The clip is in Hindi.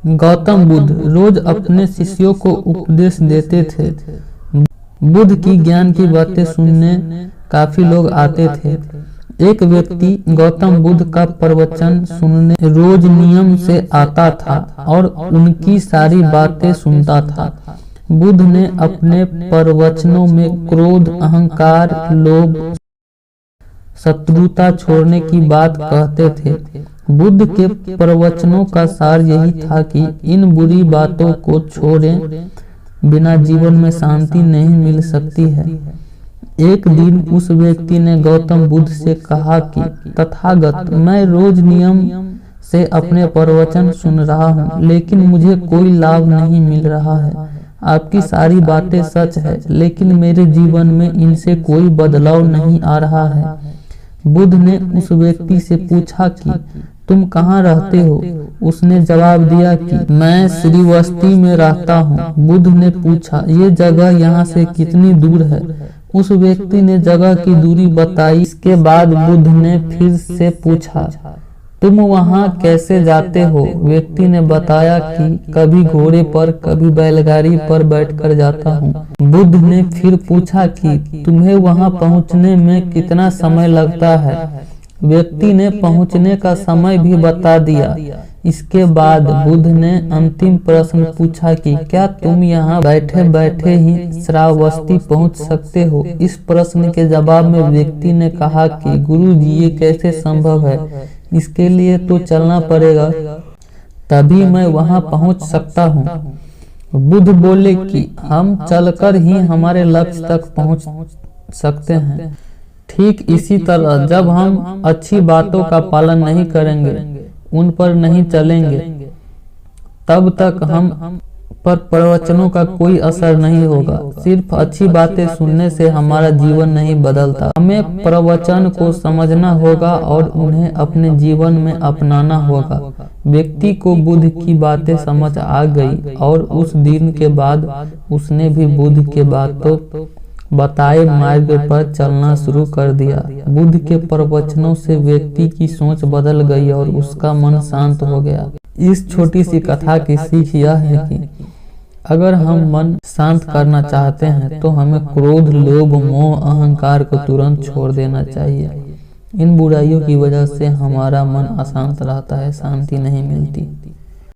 गौतम बुद्ध रोज अपने शिष्यों को उपदेश देते थे। बुद्ध की ज्ञान की बातें सुनने काफी लोग आते थे। एक व्यक्ति गौतम बुद्ध का प्रवचन सुनने रोज नियम से आता था और उनकी सारी बातें सुनता था। बुद्ध ने अपने प्रवचनों में क्रोध, अहंकार, लोभ, शत्रुता छोड़ने की बात कहते थे। बुद्ध के प्रवचनों का सार यही था कि इन बुरी बातों को छोड़े बिना जीवन में शांति नहीं मिल सकती है। एक दिन उस व्यक्ति ने गौतम बुद्ध से कहा कि तथागत, मैं रोज नियम से अपने प्रवचन सुन रहा हूँ, लेकिन मुझे कोई लाभ नहीं मिल रहा है। आपकी सारी बातें सच है, लेकिन मेरे जीवन में इनसे कोई बदलाव नहीं आ रहा है। बुद्ध ने उस व्यक्ति से पूछा कि तुम कहाँ रहते हो? उसने जवाब दिया कि मैं श्रीवस्ती में रहता हूँ। बुद्ध ने पूछा, ये जगह यहाँ से कितनी दूर है? उस व्यक्ति ने जगह की दूरी बताई। इसके बाद बुद्ध ने फिर से पूछा, तुम वहाँ कैसे जाते हो? व्यक्ति ने बताया कि कभी घोड़े पर, कभी बैलगाड़ी पर बैठकर जाता हूँ। बुद्ध ने फिर पूछा कि तुम्हें वहाँ पहुँचने में कितना समय लगता है? व्यक्ति ने पहुँचने का समय भी बता दिया। इसके बाद बुद्ध ने अंतिम प्रश्न पूछा कि क्या तुम यहाँ बैठे बैठे ही श्रावस्ती पहुँच सकते हो? इस प्रश्न के जवाब में व्यक्ति ने कहा कि गुरु जी, ये कैसे संभव है? इसके लिए तो चलना पड़ेगा, तभी मैं वहाँ पहुँच सकता हूँ। बुद्ध बोले कि हम चलकर ही हमारे लक्ष्य तक पहुँच सकते हैं। ठीक इसी तरह जब हम अच्छी बातों का पालन नहीं करेंगे, उन पर नहीं चलेंगे, तब तक हम पर प्रवचनों का कोई असर नहीं होगा। सिर्फ अच्छी बातें सुनने से हमारा जीवन नहीं बदलता। हमें प्रवचन को समझना होगा और उन्हें अपने जीवन में अपनाना होगा। व्यक्ति को बुद्ध की बातें समझ आ गई और उस दिन के बाद उसने भी बुद्ध के बातों बताए मार्ग पर चलना शुरू कर दिया। बुद्ध के प्रवचनों से व्यक्ति की सोच बदल गई और उसका मन शांत हो गया। इस छोटी सी कथा की सीख यह है कि अगर हम मन शांत करना चाहते हैं तो हमें क्रोध, लोभ, मोह, अहंकार को तुरंत छोड़ देना चाहिए। इन बुराइयों की वजह से हमारा मन अशांत रहता है, शांति नहीं मिलती।